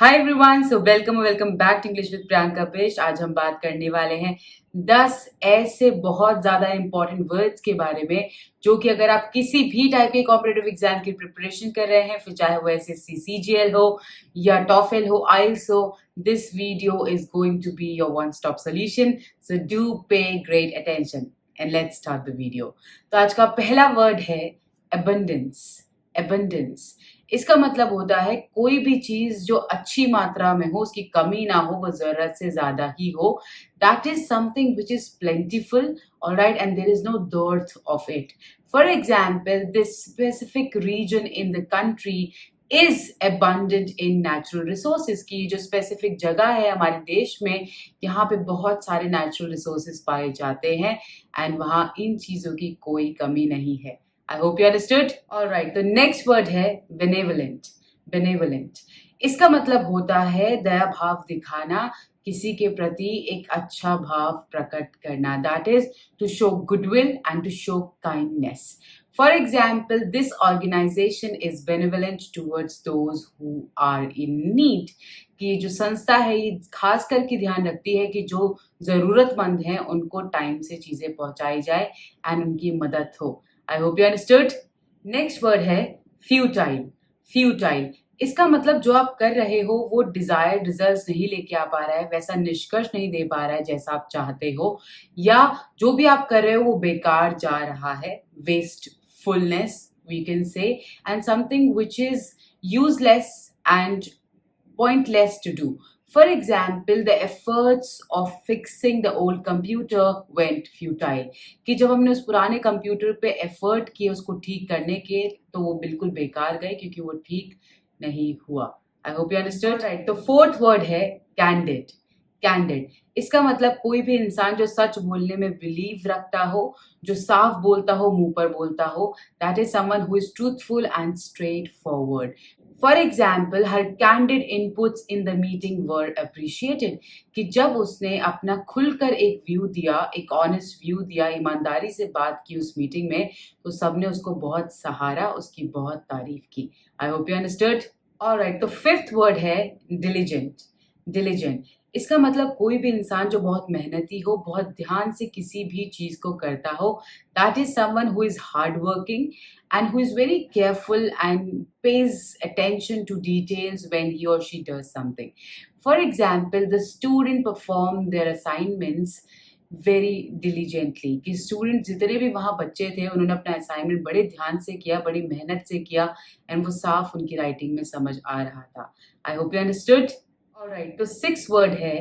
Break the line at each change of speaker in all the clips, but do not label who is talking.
Hi everyone, so welcome back to English with Priyanka Pesh. आज हम बात करने वाले हैं 10 ऐसे बहुत ज़्यादा इंपॉर्टेंट वर्ड्स के बारे में जो कि अगर आप किसी भी टाइप के कॉम्पिटिटिव एग्जाम की प्रिपरेशन कर रहे हैं, फिर चाहे वो एसएससी सीजीएल हो या टॉफेल हो, आइल्स हो, this video is going to be your one stop solution. So do pay great attention and let's start the video. तो आज का पहला वर्ड है abundance। abundance इसका मतलब होता है कोई भी चीज जो अच्छी मात्रा में हो, उसकी कमी ना हो, वो जरूरत से ज्यादा ही हो। That is something which is plentiful, alright, and there is no dearth of it. For example, this specific region in the country is abundant in natural resources। की जो स्पेसिफिक जगह है हमारे देश में, यहाँ पे बहुत सारे नेचुरल रिसोर्सेज पाए जाते हैं एंड वहाँ इन चीजों की कोई कमी नहीं है। I hope you understood. All right, the next word है benevolent. benevolent इसका मतलब होता है दया भाव दिखाना, किसी के प्रति एक अच्छा भाव प्रकट करना। That is to show goodwill and to show kindness. For example, this organization is benevolent towards those who are in need. कि जो संस्था है ये खास करके ध्यान रखती है कि जो जरूरतमंद हैं उनको टाइम से चीजें पहुंचाई जाए एंड उनकी मदद हो। I hope you understood. Next word है फ्यूटाइल। फ्यूटाइल इसका मतलब जो आप कर रहे हो वो डिजायर्ड रिजल्ट्स नहीं लेके आ पा रहा है, वैसा निष्कर्ष नहीं दे पा रहा है जैसा आप चाहते हो, या जो भी आप कर रहे हो वो बेकार जा रहा है। Wastefulness we can say, and something which is useless and pointless to do. For example, the efforts of fixing the old computer went futile. कि जब हमने उस पुराने कंप्यूटर पे एफर्ट किए उसको ठीक करने के, तो वो बिल्कुल बेकार गए क्योंकि वो ठीक नहीं हुआ। I hope you understood, right. तो फोर्थ वर्ड है कैंडिड। कैंडिड इसका मतलब कोई भी इंसान जो सच बोलने में बिलीव रखता हो, जो साफ बोलता हो, मुंह पर बोलता हो, that is someone who is truthful and straight forward. For example, her candid inputs in the meeting were appreciated. कि जब उसने अपना खुलकर एक व्यू दिया, एक ऑनेस्ट व्यू दिया, ईमानदारी से बात की उस मीटिंग में, तो सबने उसको बहुत सहारा, उसकी बहुत तारीफ की। I hope you understood. Alright, तो फिफ्थ वर्ड है डिलीजेंट। डिलीजेंट इसका मतलब कोई भी इंसान जो बहुत मेहनती हो, बहुत ध्यान से किसी भी चीज को करता हो, that is someone who is hard working and who is very careful and pays attention to details when he or she does something. For example, the student performed their assignments very diligently. कि students जितने भी वहाँ बच्चे थे उन्होंने अपना assignment बड़े ध्यान से किया, बड़ी मेहनत से किया, and वो साफ उनकी writing में समझ आ रहा था। I hope you understood. Alright, तो sixth word है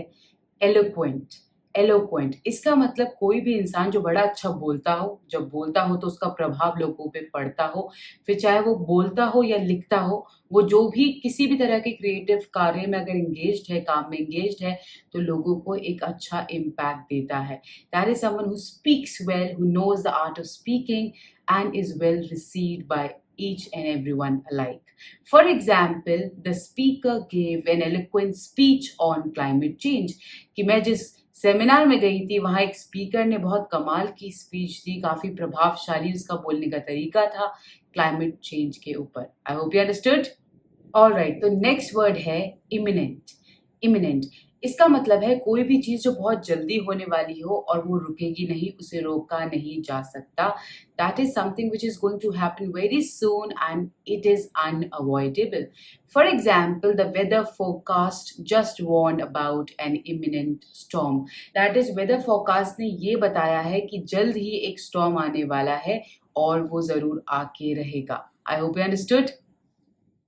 eloquent. एलोक्वेंट इसका मतलब कोई भी इंसान जो बड़ा अच्छा बोलता हो, जब बोलता हो तो उसका प्रभाव लोगों पे पड़ता हो, फिर चाहे वो बोलता हो या लिखता हो, वो जो भी किसी भी तरह के क्रिएटिव कार्य में अगर एंगेज्ड है, काम में एंगेज्ड है, तो लोगों को एक अच्छा इम्पैक्ट देता है। That is someone who speaks well, who knows the art of speaking and is well received by each and everyone alike. For example, the speaker gave an eloquent speech on climate change. कि मैं जिस seminar में गई थी वहाँ एक speaker ने बहुत कमाल की स्पीच दी, काफी प्रभावशाली उसका बोलने का तरीका था क्लाइमेट चेंज के ऊपर। I hope you understood. Alright, तो नेक्स्ट वर्ड है इमिनेंट। इमिनेंट इसका मतलब है कोई भी चीज जो बहुत जल्दी होने वाली हो और वो रुकेगी नहीं, उसे रोका नहीं जा सकता। That is something which is going to happen very soon and it is unavoidable. For example, the weather forecast just warned about an imminent storm. That is, weather forecast ने ये बताया है कि जल्द ही एक storm आने वाला है और वो जरूर आके रहेगा। I hope you understood.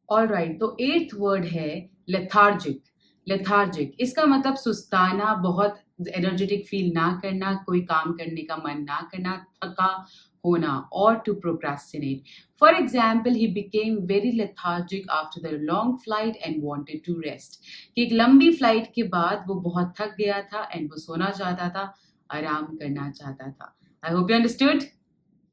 Alright, तो eighth word है lethargic. लेथार्जिक इसका मतलब सुस्ताना, बहुत एनर्जेटिक फील ना करना, कोई काम करने का मन ना करना, थका होना, और to procrastinate. For example, he became very lethargic after the long flight and wanted to rest. कि एक लंबी फ्लाइट के बाद वो बहुत थक गया था एंड वो सोना चाहता था, आराम करना चाहता था। I hope you understood.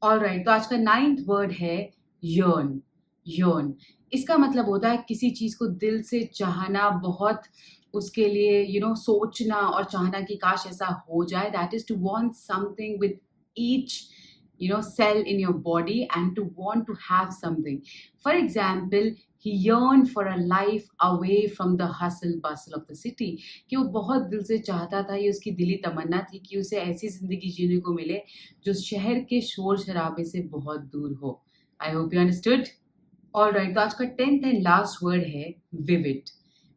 Alright, तो आज का नाइन्थ वर्ड है यर्न। यर्न इसका मतलब होता है किसी चीज को दिल से चाहना, बहुत उसके लिए सोचना और चाहना कि काश ऐसा हो जाए। That is to want something with each cell in your body and to want to have something. For example, he yearned for a life away from the hustle bustle of the city. कि वो बहुत दिल से चाहता था, ये उसकी दिली तमन्ना थी कि उसे ऐसी जिंदगी जीने को मिले जो शहर के शोर शराबे से बहुत दूर हो. I hope you understood. Alright, तो आज का 10th एंड लास्ट वर्ड है विविड.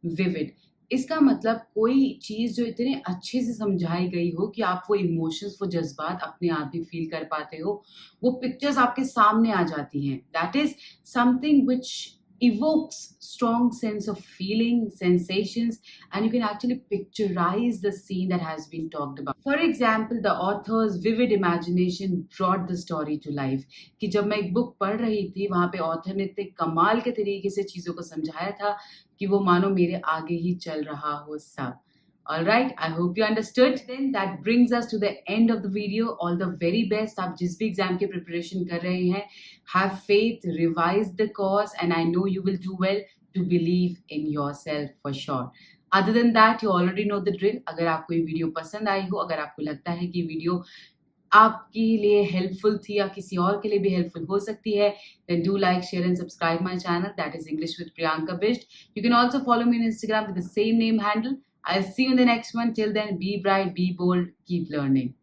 विविड इसका मतलब कोई चीज जो इतने अच्छे से समझाई गई हो कि आप वो इमोशंस, वो जज्बात अपने आप भी फील कर पाते हो, वो पिक्चर्स आपके सामने आ जाती हैं. That is something which evokes strong sense of feeling, sensations, and you can actually picturize the scene that has been talked about. For example, the author's vivid imagination brought the story to life. कि जब मैं एक book पढ़ रही थी, वहां पे author ने इतने कमाल के तरीके से चीजों को समझाया था कि वो मानो मेरे आगे ही चल रहा हो सब. All right, I hope you understood. Then that brings us to the end of the video. All the very best. आप जिस भी एग्जाम की प्रिपरेशन कर रहे हैं, have faith, revise the course, and I know you will do well. To believe in yourself for sure. Other than that, you already know the drill. अगर आपको ये वीडियो पसंद आई हो, अगर आपको लगता है कि वीडियो आपके लिए हेल्पफुल थी या किसी और के लिए भी हेल्पफुल हो सकती है, then do like, share and subscribe my channel. That is English with Priyanka Bisht. You can also follow me on Instagram with the same name handle. I'll see you in the next one. Till then, be bright, be bold, keep learning.